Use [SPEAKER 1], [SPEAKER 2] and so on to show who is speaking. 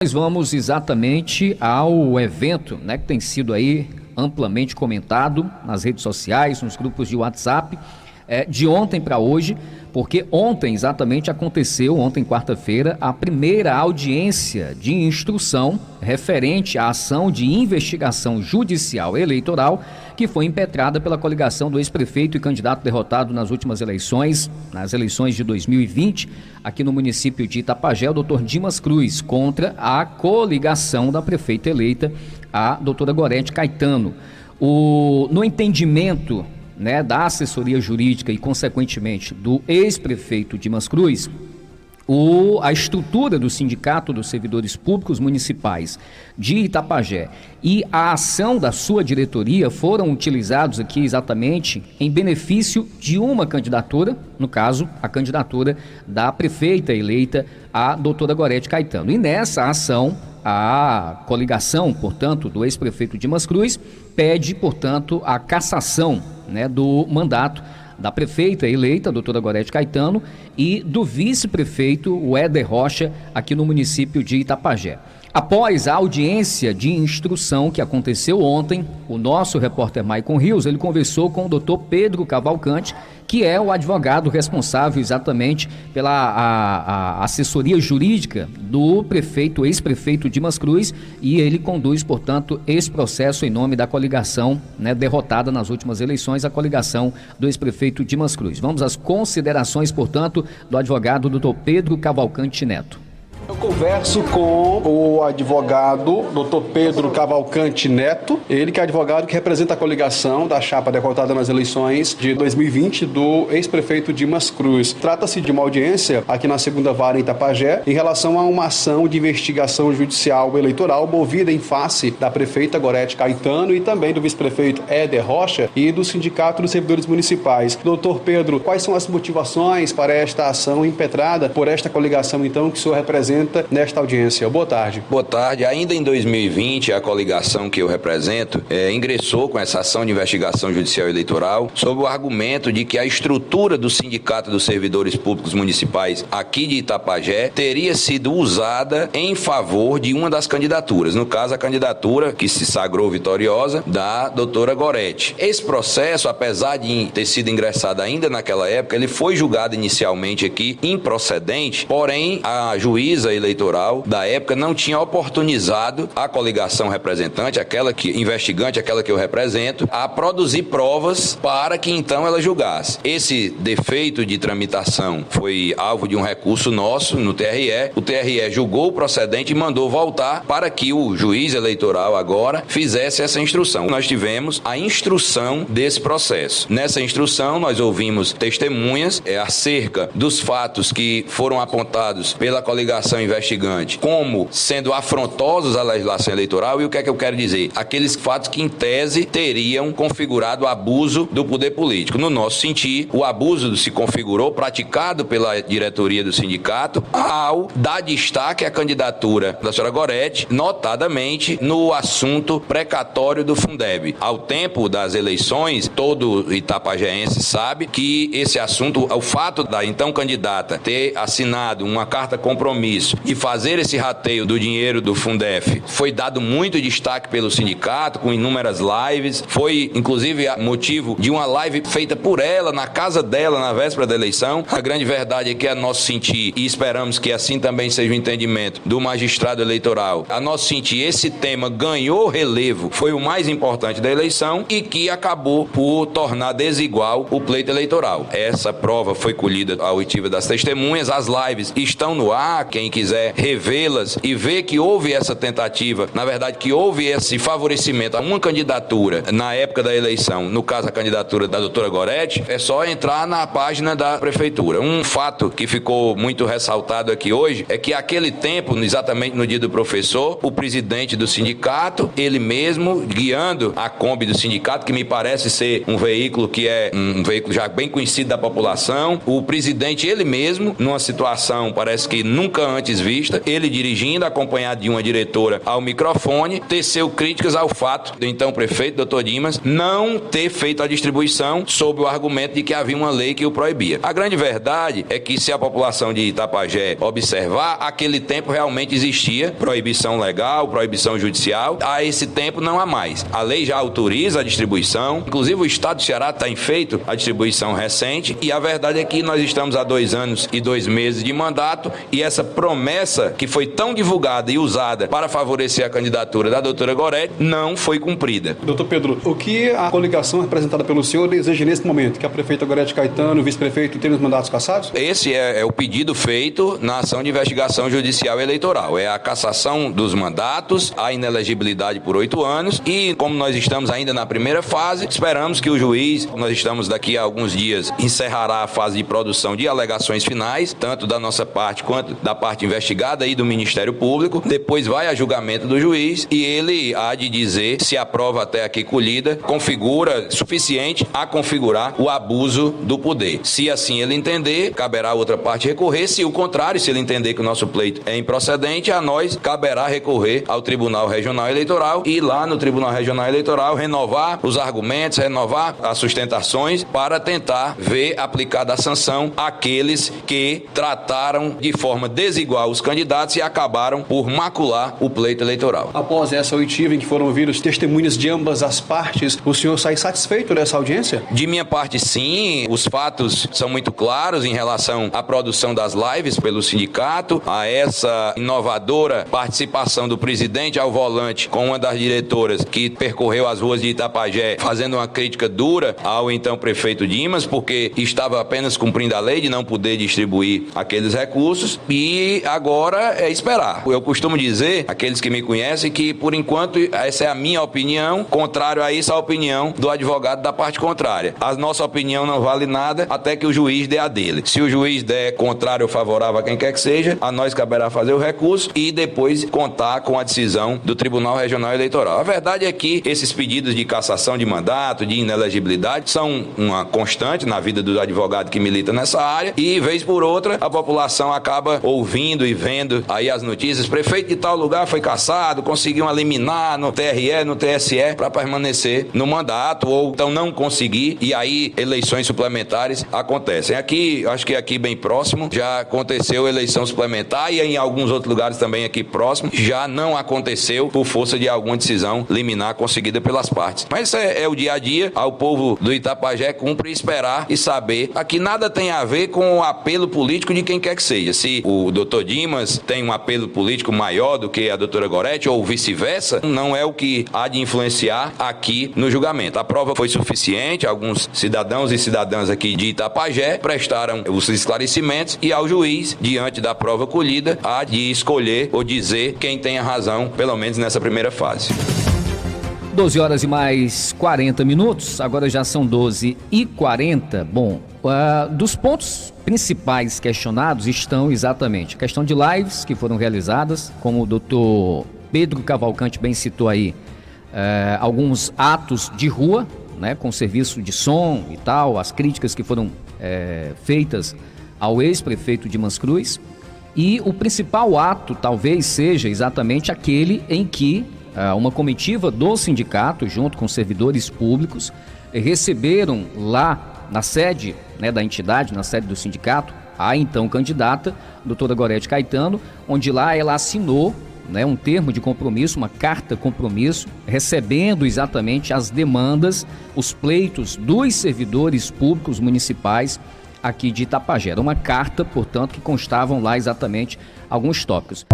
[SPEAKER 1] Nós vamos exatamente ao evento, né, que tem sido aí amplamente comentado nas redes sociais, nos grupos de WhatsApp, de ontem para hoje, porque ontem exatamente aconteceu, ontem quarta-feira, a primeira audiência de instrução referente à ação de investigação judicial eleitoral que foi impetrada pela coligação do ex-prefeito e candidato derrotado nas últimas eleições, nas eleições de 2020, aqui no município de Itapajé, o doutor Dimas Cruz, contra a coligação da prefeita eleita, a doutora Gorete Caetano. No entendimento, né, da assessoria jurídica e, consequentemente, do ex-prefeito Dimas Cruz, a estrutura do Sindicato dos Servidores Públicos Municipais de Itapajé e a ação da sua diretoria foram utilizados aqui exatamente em benefício de uma candidatura, no caso, a candidatura da prefeita eleita, a doutora Gorete Caetano. E nessa ação, a coligação, portanto, do ex-prefeito Dimas Cruz pede, portanto, a cassação, né, do mandato da prefeita eleita, a doutora Gorete Caetano, e do vice-prefeito, o Éder Rocha, aqui no município de Itapajé. Após a audiência de instrução que aconteceu ontem, o nosso repórter Maicon Rios, ele conversou com o doutor Pedro Cavalcante, que é o advogado responsável exatamente pela a assessoria jurídica do prefeito, ex-prefeito Dimas Cruz, e ele conduz, portanto, esse processo em nome da coligação, né, derrotada nas últimas eleições, a coligação do ex-prefeito Dimas Cruz. Vamos às considerações, portanto, do advogado doutor Pedro Cavalcante Neto.
[SPEAKER 2] Eu converso com o advogado Dr. Pedro Cavalcante Neto, ele que é advogado que representa a coligação da chapa derrotada nas eleições de 2020 do ex-prefeito Dimas Cruz. Trata-se de uma audiência aqui na segunda vara em Itapajé em relação a uma ação de investigação judicial eleitoral movida em face da prefeita Gorete Caetano e também do vice-prefeito Éder Rocha e do Sindicato dos Servidores Municipais. Doutor Pedro, quais são as motivações para esta ação impetrada por esta coligação, então, que o senhor representa nesta audiência? Boa tarde.
[SPEAKER 3] Boa tarde. Ainda em 2020, a coligação que eu represento ingressou com essa ação de investigação judicial eleitoral sob o argumento de que a estrutura do Sindicato dos Servidores Públicos Municipais aqui de Itapajé teria sido usada em favor de uma das candidaturas, no caso a candidatura que se sagrou vitoriosa da doutora Gorete. Esse processo, apesar de ter sido ingressado ainda naquela época, ele foi julgado inicialmente aqui improcedente, porém a juíza eleitoral da época não tinha oportunizado a coligação representante, investigante, aquela que eu represento, a produzir provas para que então ela julgasse. Esse defeito de tramitação foi alvo de um recurso nosso no TRE. O TRE julgou o procedente e mandou voltar para que o juiz eleitoral agora fizesse essa instrução. Nós tivemos a instrução desse processo. Nessa instrução nós ouvimos testemunhas acerca dos fatos que foram apontados pela coligação investigante como sendo afrontosos à legislação eleitoral. E o que é que eu quero dizer? Aqueles fatos que em tese teriam configurado abuso do poder político. No nosso sentir, o abuso se configurou praticado pela diretoria do sindicato ao dar destaque à candidatura da senhora Gorete, notadamente no assunto precatório do Fundeb. Ao tempo das eleições, todo itapajéense sabe que esse assunto, o fato da então candidata ter assinado uma carta compromisso de fazer esse rateio do dinheiro do Fundef, foi dado muito destaque pelo sindicato, com inúmeras lives, foi inclusive motivo de uma live feita por ela, na casa dela, na véspera da eleição. A grande verdade é que a nosso sentir, e esperamos que assim também seja o entendimento do magistrado eleitoral, a nosso sentir, esse tema ganhou relevo, foi o mais importante da eleição e que acabou por tornar desigual o pleito eleitoral. Essa prova foi colhida à oitiva das testemunhas, as lives estão no ar, quem quiser revê-las e ver que houve essa tentativa, na verdade que houve esse favorecimento a uma candidatura na época da eleição, no caso a candidatura da doutora Gorete, é só entrar na página da prefeitura. Um fato que ficou muito ressaltado aqui hoje é que aquele tempo, exatamente no dia do professor, o presidente do sindicato, ele mesmo guiando a Kombi do sindicato, que me parece ser um veículo que é um veículo já bem conhecido da população, o presidente ele mesmo, numa situação parece que nunca antes antes vista, ele dirigindo, acompanhado de uma diretora ao microfone, teceu críticas ao fato do então prefeito, doutor Dimas, não ter feito a distribuição sob o argumento de que havia uma lei que o proibia. A grande verdade é que, se a população de Itapajé observar, aquele tempo realmente existia proibição legal, proibição judicial. A esse tempo não há mais. A lei já autoriza a distribuição, inclusive o Estado do Ceará tem feito a distribuição recente, e a verdade é que nós estamos há 2 anos e 2 meses de mandato, e essa promessa que foi tão divulgada e usada para favorecer a candidatura da doutora Gorete não foi cumprida.
[SPEAKER 2] Doutor Pedro, o que a coligação representada pelo senhor deseja nesse momento? Que a prefeita Gorete Caetano e o vice-prefeito tenham os mandatos cassados?
[SPEAKER 3] Esse é o pedido feito na ação de investigação judicial eleitoral. É a cassação dos mandatos, a inelegibilidade por 8 anos, e como nós estamos ainda na primeira fase, esperamos que o juiz, nós estamos daqui a alguns dias, encerrará a fase de produção de alegações finais, tanto da nossa parte quanto da parte investigada e do Ministério Público. Depois vai a julgamento do juiz e ele há de dizer se a prova até aqui colhida configura suficiente a configurar o abuso do poder. Se assim ele entender, caberá a outra parte recorrer. Se o contrário, se ele entender que o nosso pleito é improcedente, a nós caberá recorrer ao Tribunal Regional Eleitoral e lá no Tribunal Regional Eleitoral renovar os argumentos, renovar as sustentações para tentar ver aplicada a sanção àqueles que trataram de forma desigual os candidatos e acabaram por macular o pleito eleitoral.
[SPEAKER 2] Após essa oitiva em que foram ouvidos testemunhas de ambas as partes, o senhor sai satisfeito dessa audiência?
[SPEAKER 3] De minha parte, sim. Os fatos são muito claros em relação à produção das lives pelo sindicato, a essa inovadora participação do presidente ao volante com uma das diretoras que percorreu as ruas de Itapajé fazendo uma crítica dura ao então prefeito Dimas, porque estava apenas cumprindo a lei de não poder distribuir aqueles recursos, e agora é esperar. Eu costumo dizer, aqueles que me conhecem, que por enquanto essa é a minha opinião, contrário a isso a opinião do advogado da parte contrária. A nossa opinião não vale nada até que o juiz dê a dele. Se o juiz der contrário ou favorável a quem quer que seja, a nós caberá fazer o recurso e depois contar com a decisão do Tribunal Regional Eleitoral. A verdade é que esses pedidos de cassação de mandato, de inelegibilidade, são uma constante na vida do advogado que milita nessa área, e vez por outra a população acaba ouvindo e vendo aí as notícias: prefeito de tal lugar foi cassado, conseguiu uma liminar no TRE, no TSE para permanecer no mandato, ou então não conseguir, e aí eleições suplementares acontecem. Aqui, acho que aqui bem próximo, já aconteceu eleição suplementar, e em alguns outros lugares também aqui próximo, já não aconteceu por força de alguma decisão liminar conseguida pelas partes. Mas isso é o dia a dia. Ao povo do Itapajé cumpre esperar e saber. Aqui nada tem a ver com o apelo político de quem quer que seja. Se o doutor Dimas tem um apelo político maior do que a doutora Gorete, ou vice-versa, não é o que há de influenciar aqui no julgamento. A prova foi suficiente, alguns cidadãos e cidadãs aqui de Itapajé prestaram os esclarecimentos, e ao juiz, diante da prova colhida, há de escolher ou dizer quem tem a razão, pelo menos nessa primeira fase.
[SPEAKER 1] 12 horas e mais 40 minutos, agora já são 12h40. Bom, dos pontos principais questionados estão exatamente a questão de lives que foram realizadas, como o doutor Pedro Cavalcante bem citou aí, alguns atos de rua, né, com serviço de som e tal, as críticas que foram feitas ao ex-prefeito Dimas Cruz, e o principal ato talvez seja exatamente aquele em que uma comitiva do sindicato, junto com servidores públicos, receberam lá na sede, né, da entidade, na sede do sindicato, a então candidata, doutora Gorete Caetano, onde lá ela assinou, né, um termo de compromisso, uma carta compromisso, recebendo exatamente as demandas, os pleitos dos servidores públicos municipais aqui de Itapajé. Era uma carta, portanto, que constavam lá exatamente alguns tópicos.